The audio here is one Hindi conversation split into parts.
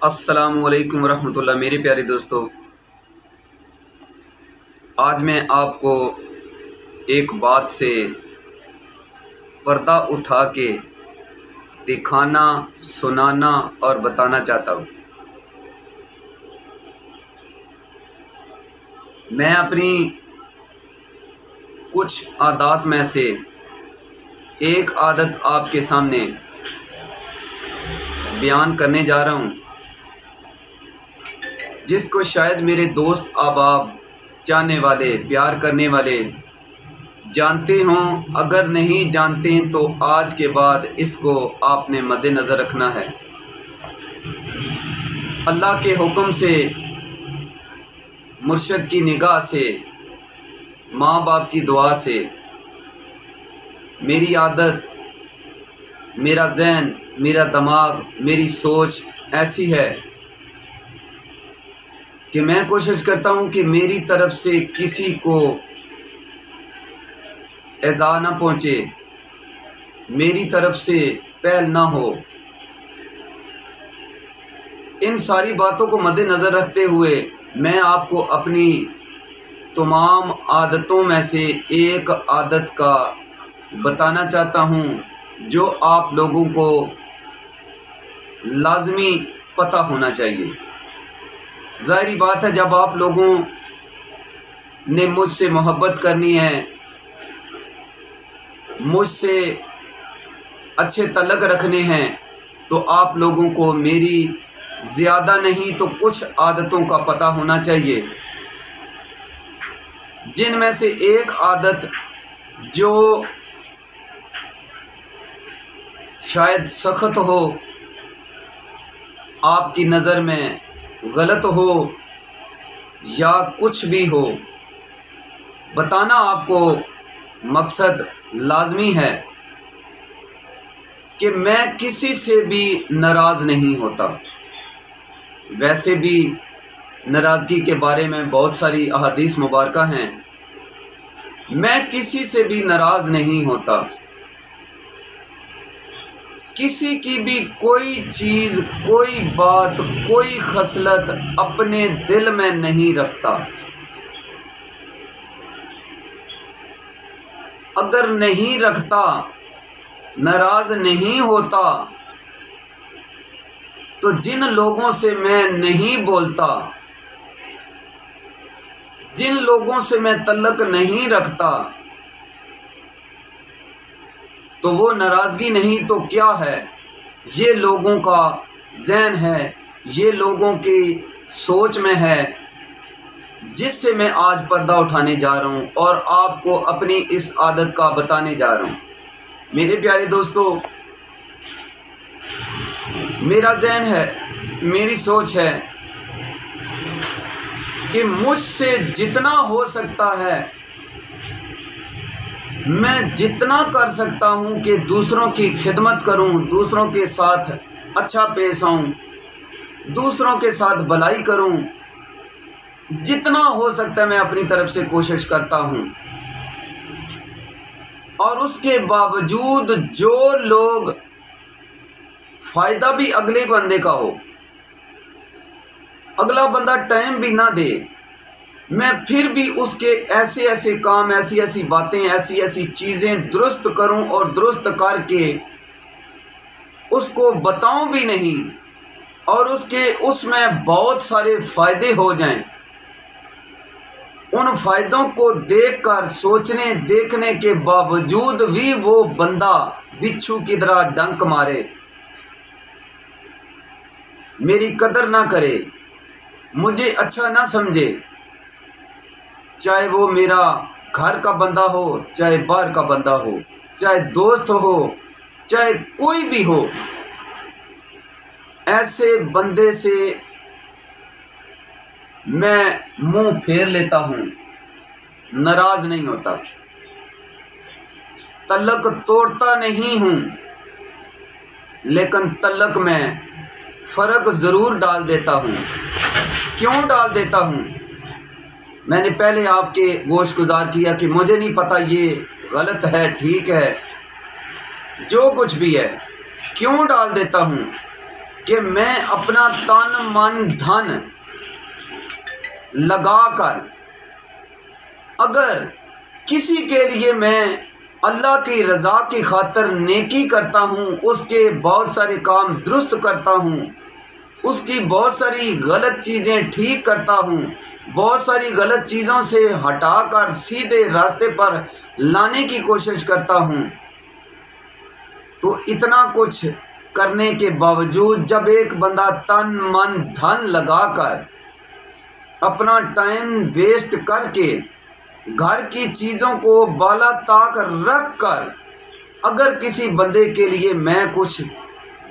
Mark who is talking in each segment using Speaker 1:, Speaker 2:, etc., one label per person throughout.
Speaker 1: अस्सलामुअलैकुम रहमतुल्लाह। मेरे प्यारे दोस्तों, आज मैं आपको एक बात से पर्दा उठा के दिखाना, सुनाना और बताना चाहता हूँ। मैं अपनी कुछ आदत में से एक आदत आपके सामने बयान करने जा रहा हूँ, जिसको शायद मेरे दोस्त अहबाब, चाहने वाले, प्यार करने वाले जानते हों। अगर नहीं जानते हैं तो आज के बाद इसको आपने मद्देनज़र रखना है। अल्लाह के हुक्म से, मुर्शद की निगाह से, माँ बाप की दुआ से मेरी आदत, मेरा ज़हन, मेरा दिमाग, मेरी सोच ऐसी है कि मैं कोशिश करता हूँ कि मेरी तरफ से किसी को एज़ा ना पहुँचे, मेरी तरफ से पहल ना हो। इन सारी बातों को मद्देनज़र रखते हुए मैं आपको अपनी तमाम आदतों में से एक आदत का बताना चाहता हूँ, जो आप लोगों को लाज़मी पता होना चाहिए। ज़ाहिरी बात है, जब आप लोगों ने मुझसे मोहब्बत करनी है, मुझसे अच्छे तल्लुक़ रखने हैं, तो आप लोगों को मेरी ज़्यादा नहीं तो कुछ आदतों का पता होना चाहिए, जिनमें से एक आदत जो शायद सख्त हो, आपकी नज़र में गलत हो या कुछ भी हो, बताना आपको मकसद लाजमी है कि मैं किसी से भी नाराज़ नहीं होता। वैसे भी नाराज़गी के बारे में बहुत सारी अहादीस मुबारका हैं। मैं किसी से भी नाराज़ नहीं होता, किसी की भी कोई चीज़, कोई बात, कोई खसलत अपने दिल में नहीं रखता। अगर नहीं रखता, नाराज़ नहीं होता, तो जिन लोगों से मैं नहीं बोलता, जिन लोगों से मैं तल्लुक़ नहीं रखता, तो वो नाराज़गी नहीं तो क्या है? ये लोगों का ज़हन है, ये लोगों की सोच में है, जिससे मैं आज पर्दा उठाने जा रहा हूँ और आपको अपनी इस आदत का बताने जा रहा हूँ। मेरे प्यारे दोस्तों, मेरा ज़हन है, मेरी सोच है कि मुझसे जितना हो सकता है, मैं जितना कर सकता हूँ कि दूसरों की खिदमत करूँ, दूसरों के साथ अच्छा पेश आऊँ, दूसरों के साथ भलाई करूँ। जितना हो सकता है मैं अपनी तरफ से कोशिश करता हूँ। और उसके बावजूद जो लोग फ़ायदा भी अगले बंदे का हो, अगला बंदा टाइम भी ना दे, मैं फिर भी उसके ऐसे ऐसे काम, ऐसी ऐसी बातें, ऐसी ऐसी चीज़ें दुरुस्त करूं और दुरुस्त करके उसको बताऊं भी नहीं, और उसमें बहुत सारे फ़ायदे हो जाएं। उन फ़ायदों को देखकर, सोचने देखने के बावजूद भी वो बंदा बिच्छू की तरह डंक मारे, मेरी कदर ना करे, मुझे अच्छा ना समझे, चाहे वो मेरा घर का बंदा हो, चाहे बाहर का बंदा हो, चाहे दोस्त हो, चाहे कोई भी हो, ऐसे बंदे से मैं मुंह फेर लेता हूँ, नाराज़ नहीं होता, तल्लुक़ तोड़ता नहीं हूँ, लेकिन तल्लुक़ में फ़र्क ज़रूर डाल देता हूँ। क्यों डाल देता हूँ? मैंने पहले आपके गोश गुजार किया कि मुझे नहीं पता ये गलत है, ठीक है, जो कुछ भी है। क्यों डाल देता हूँ? कि मैं अपना तन मन धन लगाकर अगर किसी के लिए मैं अल्लाह की रज़ा की खातिर नेकी करता हूँ, उसके बहुत सारे काम दुरुस्त करता हूँ, उसकी बहुत सारी गलत चीज़ें ठीक करता हूँ, बहुत सारी गलत चीज़ों से हटाकर सीधे रास्ते पर लाने की कोशिश करता हूँ, तो इतना कुछ करने के बावजूद जब एक बंदा तन मन धन लगाकर अपना टाइम वेस्ट करके घर की चीज़ों को बाला ताक रख कर अगर किसी बंदे के लिए मैं कुछ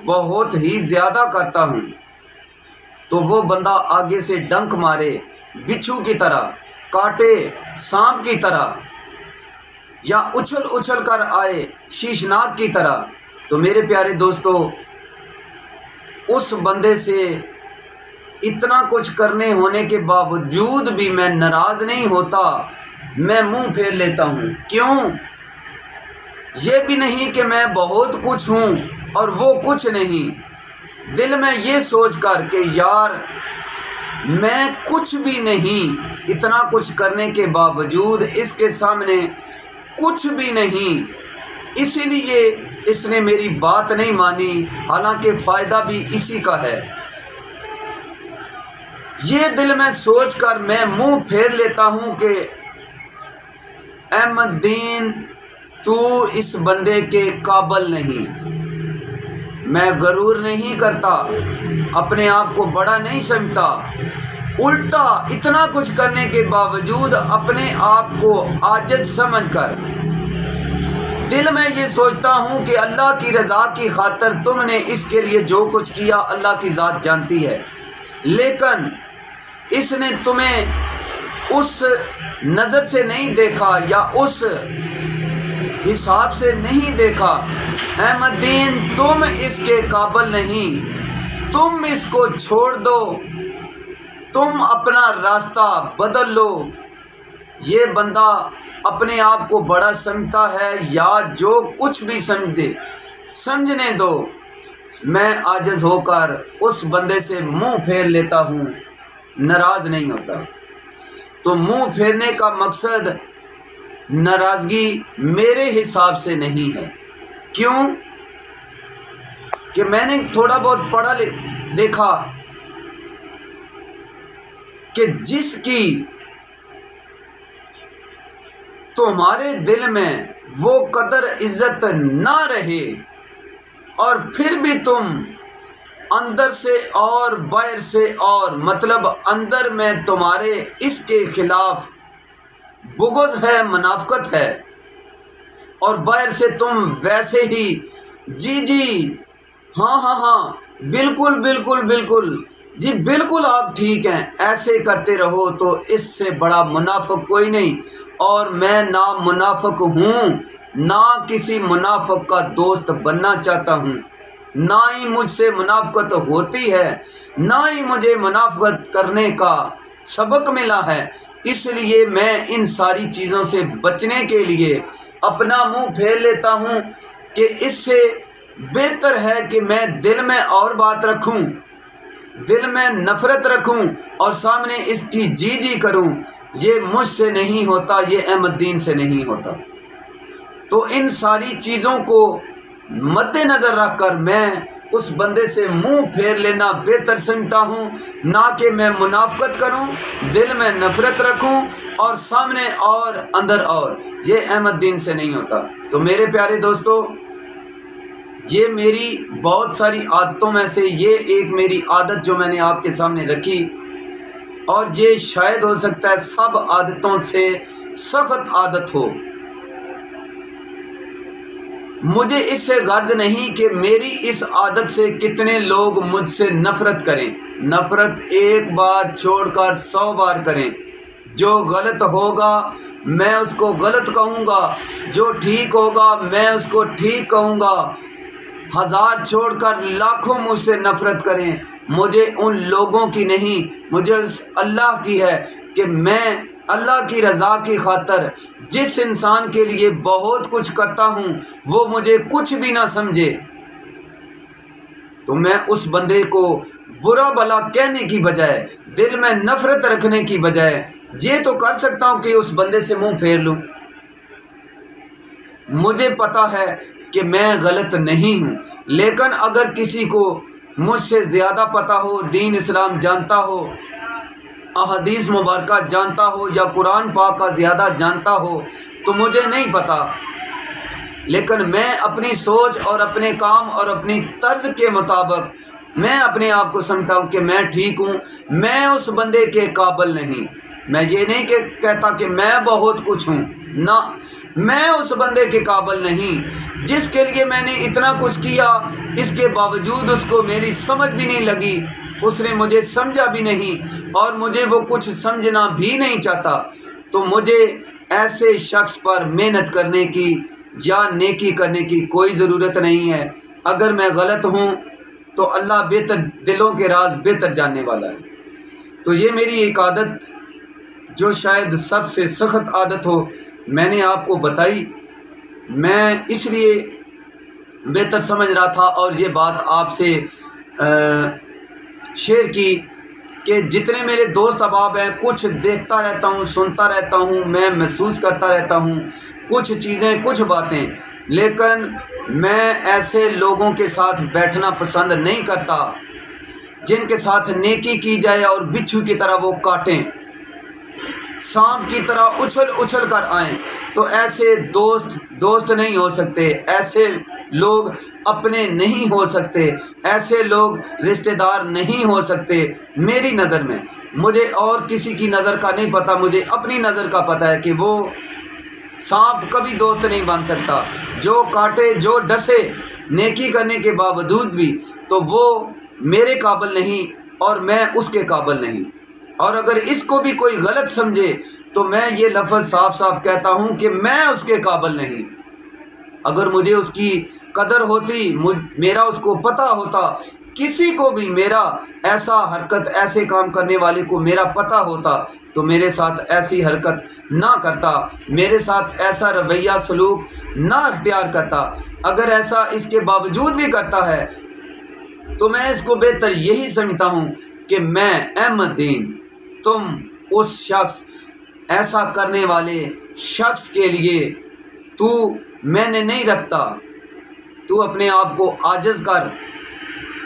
Speaker 1: बहुत ही ज़्यादा करता हूँ, तो वो बंदा आगे से डंक मारे बिच्छू की तरह, काटे सांप की तरह, या उछल उछल कर आए शीशनाग की तरह, तो मेरे प्यारे दोस्तों, उस बंदे से इतना कुछ करने होने के बावजूद भी मैं नाराज़ नहीं होता, मैं मुंह फेर लेता हूँ। क्यों? ये भी नहीं कि मैं बहुत कुछ हूँ और वो कुछ नहीं, दिल में ये सोच कर कि यार मैं कुछ भी नहीं, इतना कुछ करने के बावजूद इसके सामने कुछ भी नहीं, इसीलिए इसने मेरी बात नहीं मानी, हालांकि फ़ायदा भी इसी का है। ये दिल में सोचकर मैं मुंह फेर लेता हूँ कि अहमदीन तू इस बंदे के काबिल नहीं। मैं गरूर नहीं करता, अपने आप को बड़ा नहीं समझता, उल्टा इतना कुछ करने के बावजूद अपने आप को आजिज़ समझकर दिल में ये सोचता हूँ कि अल्लाह की रज़ा की खातिर तुमने इसके लिए जो कुछ किया अल्लाह की ज़ात जानती है, लेकिन इसने तुम्हें उस नज़र से नहीं देखा या उस हिसाब से नहीं देखा। अहमदीन तुम इसके काबिल नहीं, तुम इसको छोड़ दो, तुम अपना रास्ता बदल लो। ये बंदा अपने आप को बड़ा समझता है या जो कुछ भी समझे, समझने दो। मैं आजिज़ होकर उस बंदे से मुंह फेर लेता हूँ, नाराज़ नहीं होता। तो मुंह फेरने का मकसद नाराज़गी मेरे हिसाब से नहीं है। क्यों? कि मैंने थोड़ा बहुत पढ़ा देखा कि जिसकी तुम्हारे दिल में वो कदर इज्जत ना रहे और फिर भी तुम अंदर से और बाहर से और मतलब अंदर में तुम्हारे इसके खिलाफ बुग़्ज़ है, मुनाफ़िक़त है, और बाहर से तुम वैसे ही जी जी हाँ हाँ हाँ बिल्कुल बिल्कुल बिल्कुल जी बिल्कुल आप ठीक हैं, ऐसे करते रहो, तो इससे बड़ा मुनाफ़िक़ कोई नहीं। और मैं ना मुनाफ़िक़ हूँ, ना किसी मुनाफ़िक़ का दोस्त बनना चाहता हूँ, ना ही मुझसे मुनाफ़िक़त होती है, ना ही मुझे मुनाफ़िक़त करने का सबक मिला है। इसलिए मैं इन सारी चीज़ों से बचने के लिए अपना मुंह फेर लेता हूँ कि इससे बेहतर है कि मैं दिल में और बात रखूँ, दिल में नफ़रत रखूँ और सामने इसकी जी जी करूँ। ये मुझसे नहीं होता, ये अहमदीन से नहीं होता। तो इन सारी चीज़ों को मद्देनज़र रख कर मैं उस बंदे से मुंह फेर लेना बेहतर समझता हूँ, ना कि मैं मुनाफ़िक़त करूँ, दिल में नफ़रत रखूँ और सामने और अंदर और। ये अहमदीन से नहीं होता। तो मेरे प्यारे दोस्तों, ये मेरी बहुत सारी आदतों में से ये एक मेरी आदत जो मैंने आपके सामने रखी, और ये शायद हो सकता है सब आदतों से सख्त आदत हो। मुझे इससे गर्ज नहीं कि मेरी इस आदत से कितने लोग मुझसे नफ़रत करें। नफ़रत एक बार छोड़कर 100 बार करें। जो गलत होगा मैं उसको गलत कहूँगा, जो ठीक होगा मैं उसको ठीक कहूँगा। 1000 छोड़कर लाखों मुझसे नफ़रत करें, मुझे उन लोगों की नहीं, मुझे उस अल्लाह की है कि मैं अल्लाह की रज़ा की खातिर जिस इंसान के लिए बहुत कुछ करता हूँ वो मुझे कुछ भी ना समझे। तो मैं उस बंदे को बुरा भला कहने की बजाय, दिल में नफरत रखने की बजाय ये तो कर सकता हूँ कि उस बंदे से मुंह फेर लूँ। मुझे पता है कि मैं गलत नहीं हूँ, लेकिन अगर किसी को मुझसे ज़्यादा पता हो, दीन इस्लाम जानता हो, अहदीस मुबारक जानता हो या कुरान पाक का ज़्यादा जानता हो, तो मुझे नहीं पता, लेकिन मैं अपनी सोच और अपने काम और अपनी तर्ज के मुताबिक मैं अपने आप को समझता हूँ कि मैं ठीक हूँ। मैं उस बंदे के काबिल नहीं। मैं ये नहीं कहता कि मैं बहुत कुछ हूँ, ना, मैं उस बंदे के काबिल नहीं जिसके लिए मैंने इतना कुछ किया, इसके बावजूद उसको मेरी समझ भी नहीं लगी, उसने मुझे समझा भी नहीं और मुझे वो कुछ समझना भी नहीं चाहता। तो मुझे ऐसे शख्स पर मेहनत करने की या नेकी करने की कोई ज़रूरत नहीं है। अगर मैं गलत हूँ तो अल्लाह बेहतर, दिलों के राज बेहतर जानने वाला है। तो ये मेरी एक आदत जो शायद सबसे सख्त आदत हो, मैंने आपको बताई। मैं इसलिए बेहतर समझ रहा था और ये बात आपसे शेयर की कि जितने मेरे दोस्त अहबाब हैं, कुछ देखता रहता हूँ, सुनता रहता हूँ, मैं महसूस करता रहता हूँ कुछ चीज़ें, कुछ बातें, लेकिन मैं ऐसे लोगों के साथ बैठना पसंद नहीं करता जिनके साथ नेकी की जाए और बिच्छू की तरह वो काटें, सांप की तरह उछल उछल कर आएँ। तो ऐसे दोस्त नहीं हो सकते, ऐसे लोग अपने नहीं हो सकते, ऐसे लोग रिश्तेदार नहीं हो सकते मेरी नज़र में। मुझे और किसी की नज़र का नहीं पता, मुझे अपनी नज़र का पता है कि वो सांप कभी दोस्त नहीं बन सकता। जो काटे, जो डसे नेकी करने के बावजूद भी, तो वो मेरे काबिल नहीं और मैं उसके काबिल नहीं। और अगर इसको भी कोई गलत समझे तो मैं ये लफ्ज़ साफ साफ कहता हूँ कि मैं उसके काबिल नहीं। अगर मुझे उसकी कदर होती, मेरा उसको पता होता, किसी को भी मेरा ऐसा हरकत, ऐसे काम करने वाले को मेरा पता होता, तो मेरे साथ ऐसी हरकत ना करता, मेरे साथ ऐसा रवैया सलूक ना इख्तियार करता। अगर ऐसा इसके बावजूद भी करता है तो मैं इसको बेहतर यही समझता हूँ कि मैं अहमदीन, तुम उस शख्स, ऐसा करने वाले शख्स के लिए तू मैंने नहीं रखता। तू अपने आप को आजिज़ कर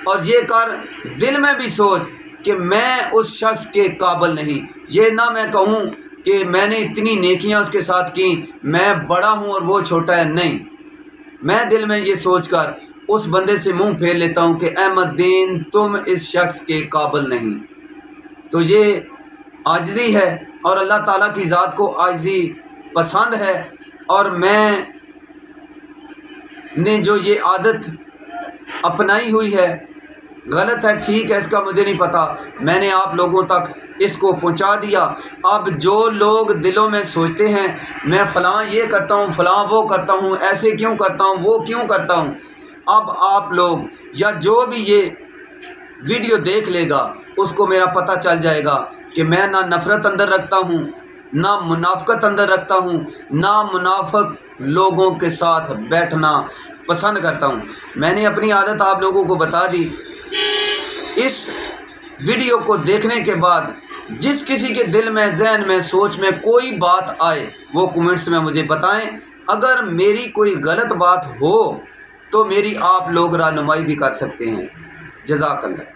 Speaker 1: और ये कर, दिल में भी सोच कि मैं उस शख्स के काबिल नहीं। ये ना मैं कहूँ कि मैंने इतनी नेकियां उसके साथ की, मैं बड़ा हूँ और वो छोटा है, नहीं। मैं दिल में ये सोच कर उस बंदे से मुंह फेर लेता हूँ कि अहमदीन, तुम इस शख्स के काबिल नहीं। तो ये आजिज़ी है और अल्लाह ताला की ज़ात को आजिज़ी पसंद है। और मैं ने जो ये आदत अपनाई हुई है, गलत है, ठीक है, इसका मुझे नहीं पता, मैंने आप लोगों तक इसको पहुंचा दिया। अब जो लोग दिलों में सोचते हैं मैं फ़लाँ ये करता हूँ, फ़लाँ वो करता हूँ, ऐसे क्यों करता हूँ, वो क्यों करता हूँ, अब आप लोग या जो भी ये वीडियो देख लेगा उसको मेरा पता चल जाएगा कि मैं ना नफ़रत अंदर रखता हूँ, ना मुनाफ़क़त अंदर रखता हूँ, ना मुनाफ़िक लोगों के साथ बैठना पसंद करता हूँ। मैंने अपनी आदत आप लोगों को बता दी। इस वीडियो को देखने के बाद जिस किसी के दिल में, जहन में, सोच में कोई बात आए वो कमेंट्स में मुझे बताएं। अगर मेरी कोई गलत बात हो तो मेरी आप लोग रहनुमाई भी कर सकते हैं। जज़ाकल्लाह।